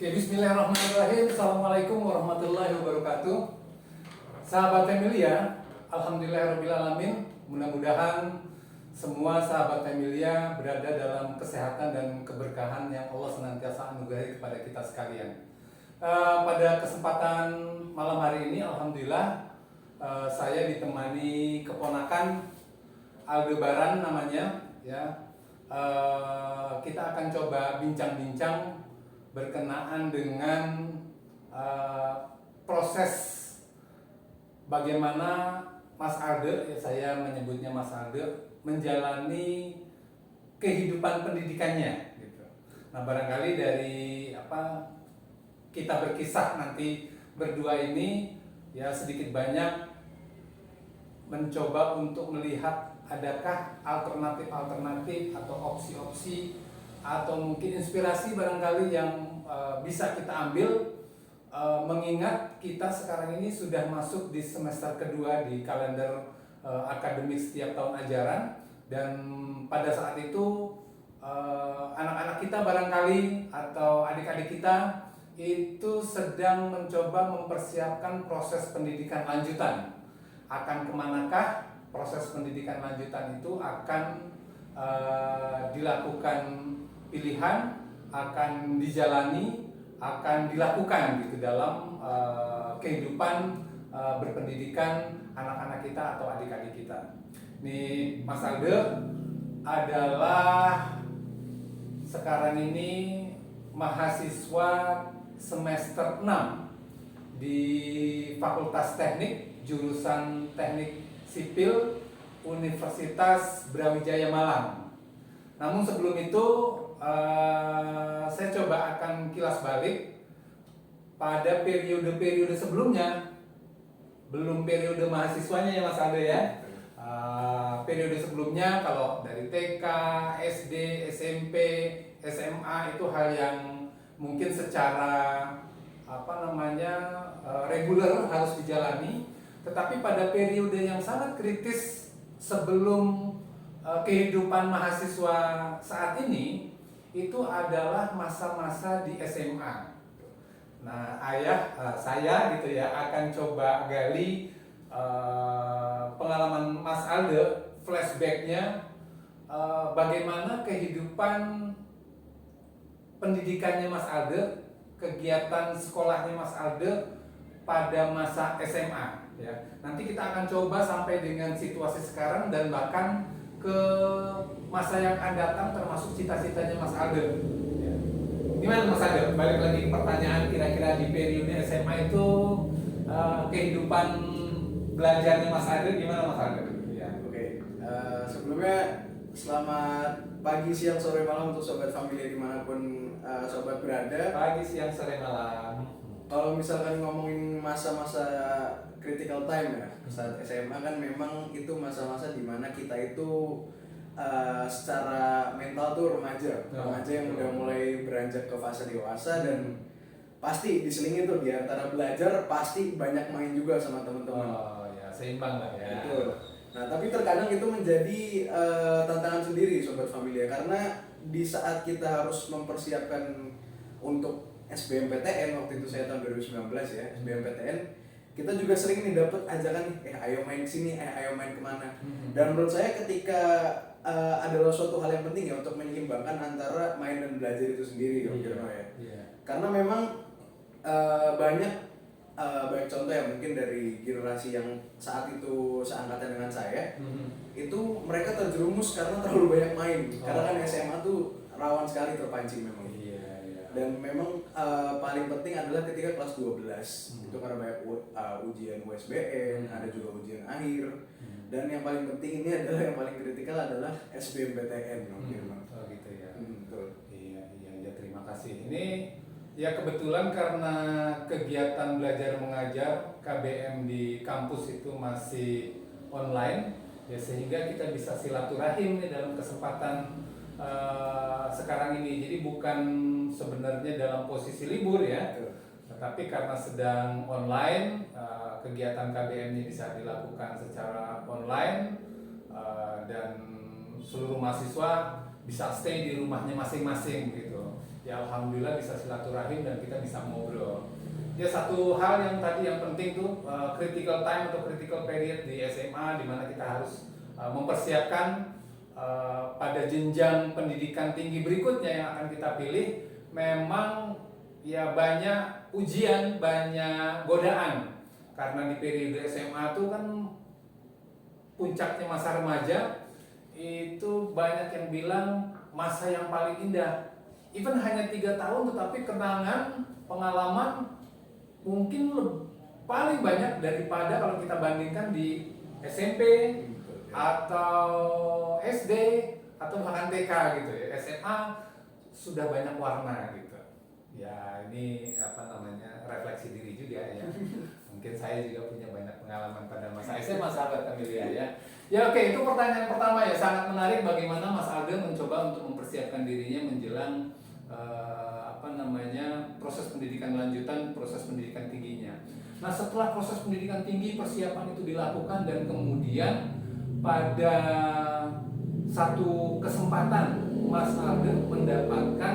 Oke, bismillahirrahmanirrahim. Assalamualaikum warahmatullahi wabarakatuh. Sahabat Familia, alhamdulillahirrahmanirrahim. Mudah-mudahan semua sahabat Familia berada dalam kesehatan dan keberkahan yang Allah senantiasa anugerahi kepada kita sekalian. Pada kesempatan malam hari ini, alhamdulillah saya ditemani keponakan Aldebaran namanya, ya. Kita akan coba bincang-bincang berkenaan dengan proses bagaimana Mas Alde, ya saya menyebutnya Mas Alde, menjalani kehidupan pendidikannya gitu. Nah, barangkali dari kita berkisah nanti berdua ini ya sedikit banyak mencoba untuk melihat adakah alternatif-alternatif atau opsi-opsi atau mungkin inspirasi barangkali yang bisa kita ambil, mengingat kita sekarang ini sudah masuk di semester kedua di kalender akademik setiap tahun ajaran, dan pada saat itu anak-anak kita barangkali atau adik-adik kita itu sedang mencoba mempersiapkan proses pendidikan lanjutan. Akan kemanakah proses pendidikan lanjutan itu akan dilakukan pilihan, akan dijalani, akan dilakukan gitu dalam kehidupan berpendidikan anak-anak kita atau adik-adik kita. Ini Mas Alde adalah sekarang ini mahasiswa semester 6 di Fakultas Teknik jurusan Teknik Sipil Universitas Brawijaya Malang. Namun sebelum itu saya coba akan kilas balik pada periode-periode sebelumnya, belum periode mahasiswanya ya Mas Alde ya. Periode sebelumnya kalau dari TK, SD, SMP, SMA itu hal yang mungkin secara reguler harus dijalani, tetapi pada periode yang sangat kritis sebelum kehidupan mahasiswa saat ini itu adalah masa-masa di SMA. Nah, saya gitu ya akan coba gali pengalaman Mas Alde, flashbacknya bagaimana kehidupan pendidikannya Mas Alde, kegiatan sekolahnya Mas Alde pada masa SMA. Ya, nanti kita akan coba sampai dengan situasi sekarang dan bahkan ke masa yang akan datang, termasuk cita-citanya Mas Alde. Ya. Gimana Mas Alde? Balik lagi ke pertanyaan, kira-kira di periode SMA itu kehidupan belajarnya Mas Alde gimana Mas Alde? Ya. Oke. Sebelumnya selamat pagi, siang, sore, malam untuk sobat Familia dimanapun sobat berada. Pagi, siang, sore, malam. Kalau misalkan ngomongin masa-masa critical time ya, saat SMA kan memang itu masa-masa dimana kita itu secara mental tuh remaja yang udah mulai beranjak ke fase dewasa, dan pasti diselingi tuh di antara belajar pasti banyak main juga sama teman-teman. Oh ya, seimbang lah ya. Betul. Nah, tapi terkadang itu menjadi tantangan sendiri sobat Familia, karena di saat kita harus mempersiapkan untuk SBMPTN, waktu itu saya tahun 2019 ya, SBMPTN, kita juga sering nih dapat ajakan nih, ayo main kesini, ayo main kemana. Dan menurut saya ketika adalah suatu hal yang penting ya untuk menyeimbangkan antara main dan belajar itu sendiri ya. Karena memang banyak contoh ya, mungkin dari generasi yang saat itu seangkatan dengan saya, itu mereka terjerumus karena terlalu banyak main. Karena kan SMA tuh rawan sekali terpancing memang. Dan memang paling penting adalah ketika kelas 12 itu karena banyak ujian USBN, ada juga ujian akhir, dan yang paling penting ini adalah yang paling kritikal adalah SBMPTN. Oh gitu ya. Betul. Iya, terima kasih. Ini ya kebetulan karena kegiatan belajar mengajar KBM di kampus itu masih online, ya sehingga kita bisa silaturahim nih dalam kesempatan sekarang ini. Jadi bukan sebenarnya dalam posisi libur ya, tetapi karena sedang online, kegiatan KBM ini bisa dilakukan secara online, dan seluruh mahasiswa bisa stay di rumahnya masing-masing gitu. Ya alhamdulillah bisa silaturahim dan kita bisa ngobrol. Ya satu hal yang tadi yang penting tuh critical time atau critical period di SMA di mana kita harus mempersiapkan pada jenjang pendidikan tinggi berikutnya yang akan kita pilih. Memang ya banyak ujian, banyak godaan karena di periode SMA tuh kan puncaknya masa remaja itu banyak yang bilang masa yang paling indah. Even hanya 3 tahun tetapi kenangan, pengalaman mungkin paling banyak daripada kalau kita bandingkan di SMP atau SD atau bahkan TK gitu ya. SMA sudah banyak warna gitu. Ya ini apa namanya refleksi diri juga ya. Mungkin saya juga punya banyak pengalaman pada masa SMA sahabat Amelia ya. Ya oke, itu pertanyaan pertama ya, sangat menarik bagaimana Mas Aldo mencoba untuk mempersiapkan dirinya menjelang proses pendidikan lanjutan, proses pendidikan tingginya. Nah setelah proses pendidikan tinggi persiapan itu dilakukan dan kemudian pada satu kesempatan Mas Aldo mendapatkan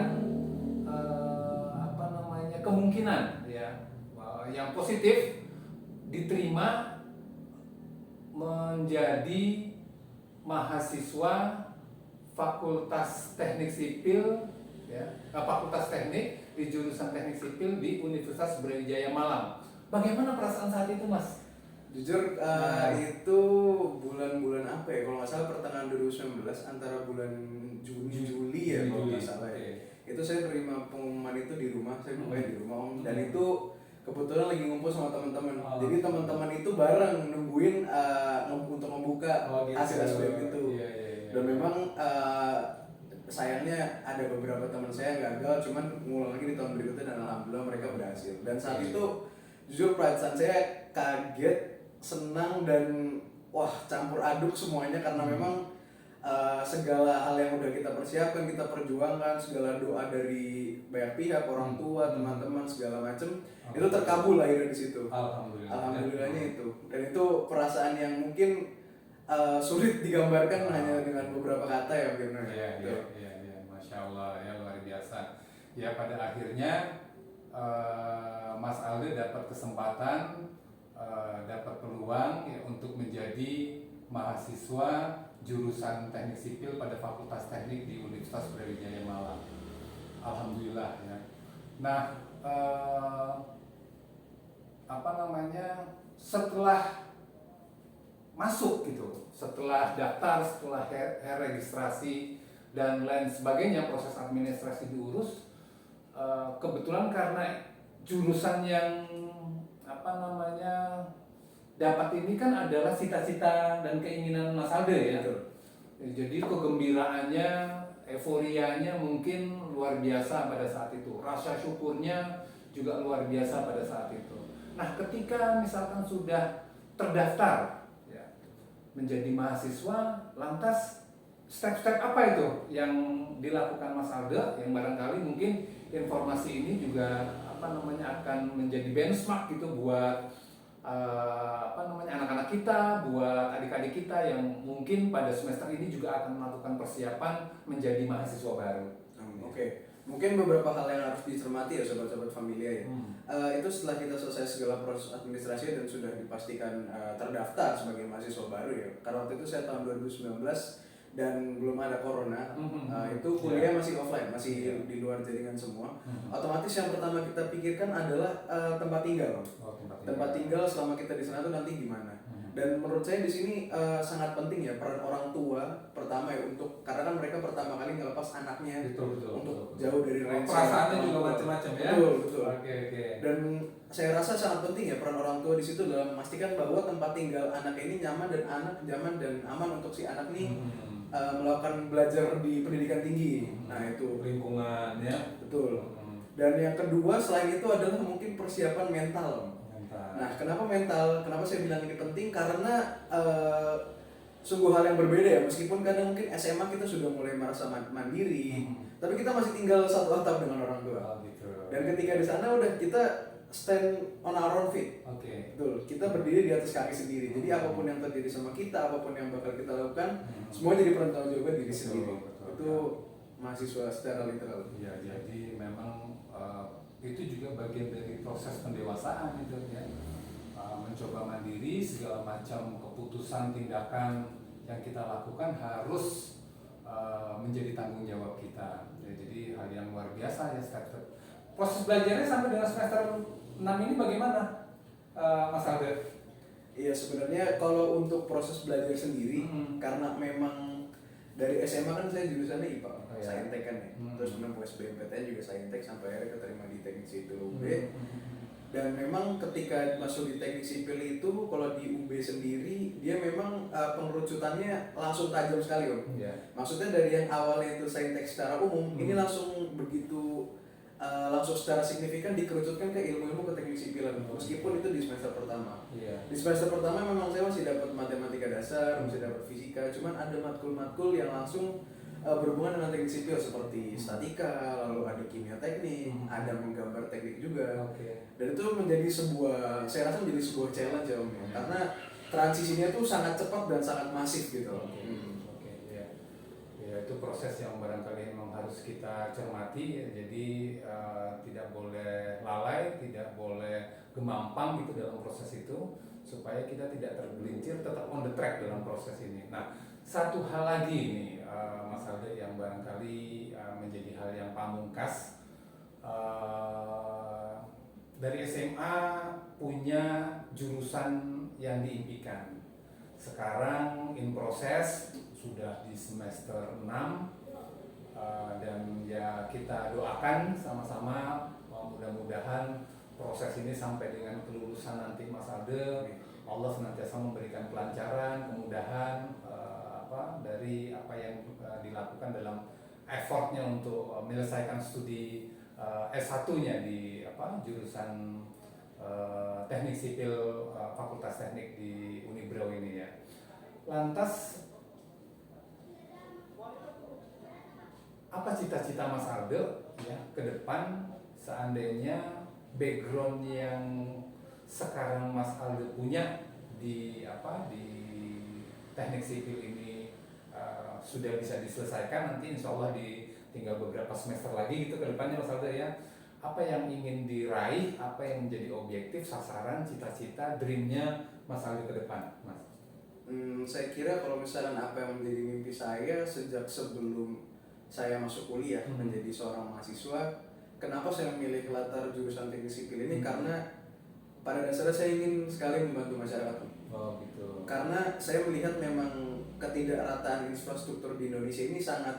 kemungkinan ya yang positif diterima menjadi mahasiswa Fakultas Teknik Sipil ya, Fakultas Teknik di jurusan Teknik Sipil di Universitas Brawijaya Malang. Bagaimana perasaan saat itu, Mas? Jujur itu bulan-bulan apa ya? Kalau nggak salah pertengahan 2019 antara bulan Juli ya kalau nggak salah ya. Itu saya terima pengumuman itu di rumah, saya bukanya di rumah Om. Dan itu kebetulan lagi ngumpul sama teman-teman. Jadi teman-teman itu bareng nungguin untuk membuka hasil SBM itu. Dan memang sayangnya ada beberapa teman saya yang gagal, cuman ngulang lagi di tahun berikutnya dan alhamdulillah mereka berhasil. Dan saat itu jujur perasaan saya kaget, senang dan wah campur aduk semuanya karena memang segala hal yang udah kita persiapkan, kita perjuangkan, segala doa dari banyak pihak, orang tua, teman-teman segala macem itu terkabul akhirnya di situ. Alhamdulillahnya itu. Dan itu perasaan yang mungkin sulit digambarkan hanya dengan beberapa kata ya mungkin. Iya, Masya Allah ya, luar biasa. Ya pada akhirnya Mas Aldo dapat kesempatan, dapat peluang ya, untuk menjadi mahasiswa jurusan Teknik Sipil pada Fakultas Teknik di Universitas Brawijaya Malang. Alhamdulillah ya. Nah, setelah masuk gitu, setelah daftar, setelah registrasi dan lain sebagainya, proses administrasi diurus, kebetulan karena jurusan yang dapat ini kan adalah cita-cita dan keinginan Mas Aldo ya. Jadi kegembiraannya, euforianya mungkin luar biasa pada saat itu. Rasa syukurnya juga luar biasa pada saat itu. Nah, ketika misalkan sudah terdaftar ya, menjadi mahasiswa, lantas step-step apa itu yang dilakukan Mas Aldo yang barangkali mungkin informasi ini juga akan menjadi benchmark gitu buat anak-anak kita, buat adik-adik kita yang mungkin pada semester ini juga akan melakukan persiapan menjadi mahasiswa baru. Oke. Mungkin beberapa hal yang harus dicermati ya sobat-sobat Familia ya. Itu setelah kita selesai segala proses administrasi dan sudah dipastikan terdaftar sebagai mahasiswa baru ya. Karena waktu itu saya tahun 2019 dan belum ada corona, itu kuliah masih offline, masih di luar jaringan semua. Otomatis yang pertama kita pikirkan adalah tempat tinggal. Tempat tinggal selama kita di sana tuh nanti gimana. Dan menurut saya di sini sangat penting ya peran orang tua pertama ya karena kan mereka pertama kali ngelepas anaknya untuk jauh dari range. Perasaannya juga macam-macam ya. Betul. Dan saya rasa sangat penting ya peran orang tua di situ dalam memastikan bahwa tempat tinggal anak ini nyaman dan aman untuk si anak ini melakukan belajar di pendidikan tinggi. Nah itu lingkungan ya. Betul. Dan yang kedua selain itu adalah mungkin persiapan mental. Nah, kenapa mental? Kenapa saya bilang ini penting? Karena sungguh hal yang berbeda ya. Meskipun kadang mungkin SMA kita sudah mulai merasa mandiri, tapi kita masih tinggal satu atap dengan orang tua. Dan ketika di sana udah kita stand on our own feet. Oke. Betul, kita berdiri di atas kaki sendiri. Jadi apapun yang terjadi sama kita, apapun yang bakal kita lakukan, semua jadi pertanggungjawaban diri sendiri. Itu mahasiswa secara literal. Ya, jadi memang itu juga bagian dari proses pendewasaan itu ya. Mencoba mandiri, segala macam keputusan tindakan yang kita lakukan harus menjadi tanggung jawab kita. Ya, jadi hal yang luar biasa ya step-step. Proses belajarnya sampai dengan semester 6 ini bagaimana, Mas Alde? Iya, sebenarnya kalau untuk proses belajar sendiri, karena memang dari SMA kan saya jurusannya IPA, Saintek kan ya. Terus menempuh SBMPTN juga Saintek sampai akhirnya keterima di Teknik Sipil UB. Dan memang ketika masuk di Teknik Sipil itu, kalau di UB sendiri dia memang pengerucutannya langsung tajam sekali Om. Maksudnya dari yang awalnya itu Saintek secara umum, ini langsung begitu langsung secara signifikan dikerucutkan ke ilmu-ilmu ke teknik sipilan, meskipun itu di semester pertama. Di semester pertama memang saya masih dapat matematika dasar, masih dapat fisika, cuman ada matkul-matkul yang langsung berhubungan dengan teknik sipil seperti statika, lalu ada kimia teknik, ada menggambar teknik juga. Dan itu menjadi sebuah, saya rasa menjadi sebuah challenge ya Om, karena transisinya tuh sangat cepat dan sangat masif gitu. Ya, itu proses yang barangkali memang harus kita cermati ya. Jadi tidak boleh lalai, tidak boleh gemampang gitu dalam proses itu, supaya kita tidak tergelincir, tetap on the track dalam proses ini. Nah, satu hal lagi nih Mas Alde yang barangkali menjadi hal yang pamungkas, dari SMA punya jurusan yang diimpikan. Sekarang in proses sudah di semester 6 dan ya kita doakan sama-sama mudah-mudahan proses ini sampai dengan kelulusan nanti Mas Alde, Allah senantiasa memberikan kelancaran, kemudahan dari apa yang dilakukan dalam effortnya untuk menyelesaikan studi S1-nya di jurusan Teknik Sipil Fakultas Teknik di Unibrau ini ya. Lantas apa cita-cita Mas Alde ya ke depan seandainya background yang sekarang Mas Alde punya di teknik sipil ini sudah bisa diselesaikan, nanti insya Allah tinggal beberapa semester lagi gitu ke depannya Mas Alde ya, apa yang ingin diraih, apa yang menjadi objektif, sasaran, cita-cita, dreamnya Mas Alde ke depan, Mas? Saya kira kalau misalkan apa yang menjadi mimpi saya sejak sebelum saya masuk kuliah menjadi seorang mahasiswa, kenapa saya memilih latar jurusan teknik sipil ini? Karena pada dasarnya saya ingin sekali membantu masyarakat. Oh gitu. Karena saya melihat memang ketidakrataan infrastruktur di Indonesia ini sangat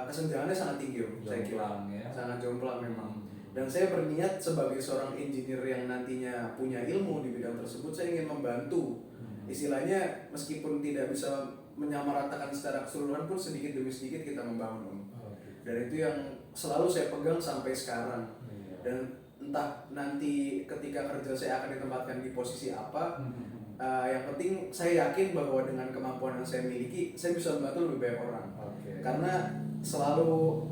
kesenjangannya sangat tinggi Om. Saya kira sangat jomplang memang. Dan saya berniat sebagai seorang engineer yang nantinya punya ilmu di bidang tersebut, saya ingin membantu. Istilahnya meskipun tidak bisa menyamaratakan secara keseluruhan pun sedikit demi sedikit kita membangun Om. Dan itu yang selalu saya pegang sampai sekarang. Dan entah nanti ketika kerja saya akan ditempatkan di posisi apa, yang penting saya yakin bahwa dengan kemampuan yang saya miliki, saya bisa membantu lebih banyak orang. Karena selalu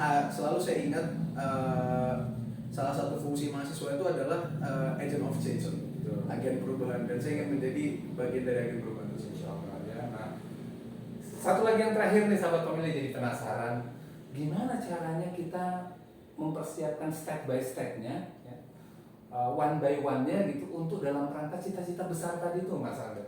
saya ingat salah satu fungsi mahasiswa itu adalah agent of change, agen perubahan, dan saya ingin menjadi bagian dari agen perubahan itu. Satu lagi yang terakhir nih sahabat pemilih, jadi penasaran gimana caranya kita mempersiapkan step by stepnya ya, one by one-nya gitu untuk dalam rangka cita-cita besar tadi tuh Mas Alde.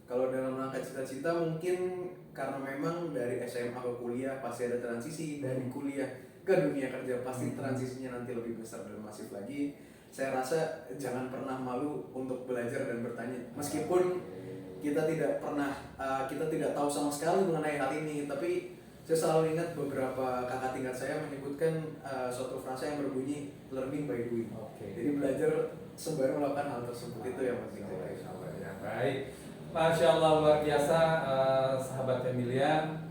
Kalau dalam rangka cita-cita mungkin karena memang dari SMA ke kuliah pasti ada transisi, dari kuliah ke dunia kerja pasti transisinya nanti lebih besar dan masif lagi. Saya rasa jangan pernah malu untuk belajar dan bertanya, meskipun kita tidak tahu sama sekali mengenai hal ini, tapi saya selalu ingat beberapa kakak tingkat saya menyebutkan suatu frasa yang berbunyi learning by doing. Jadi belajar sembari melakukan hal tersebut, itu yang penting. Baik, Masya Allah, luar biasa sahabat Emilian.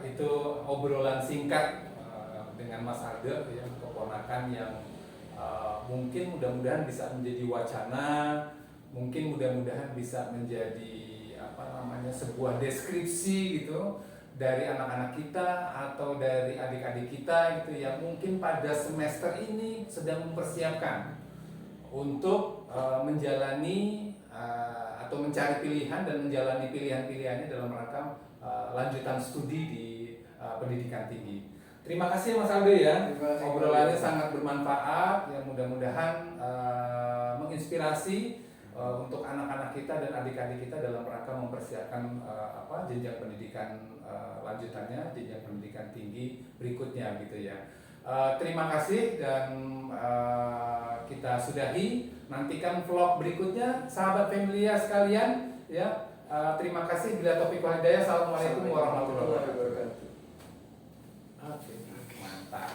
Itu obrolan singkat dengan Mas Alde ya, keponakan yang mungkin mudah-mudahan bisa menjadi wacana, mungkin mudah-mudahan bisa menjadi sebuah deskripsi gitu dari anak-anak kita atau dari adik-adik kita gitu yang mungkin pada semester ini sedang mempersiapkan untuk menjalani atau mencari pilihan dan menjalani pilihan-pilihannya dalam rangka lanjutan studi di pendidikan tinggi. Terima kasih Mas Aldo ya. Terima kasih. Obrolannya sangat bermanfaat, ya mudah-mudahan menginspirasi untuk anak-anak kita dan adik-adik kita dalam rangka mempersiapkan jenjang pendidikan lanjutannya, jenjang pendidikan tinggi berikutnya gitu ya. Terima kasih dan kita sudahi. Nantikan vlog berikutnya, sahabat Familia sekalian ya. Terima kasih. Bila taufiq wal hidayah. Assalamualaikum warahmatullahi wabarakatuh. Oke, mantap.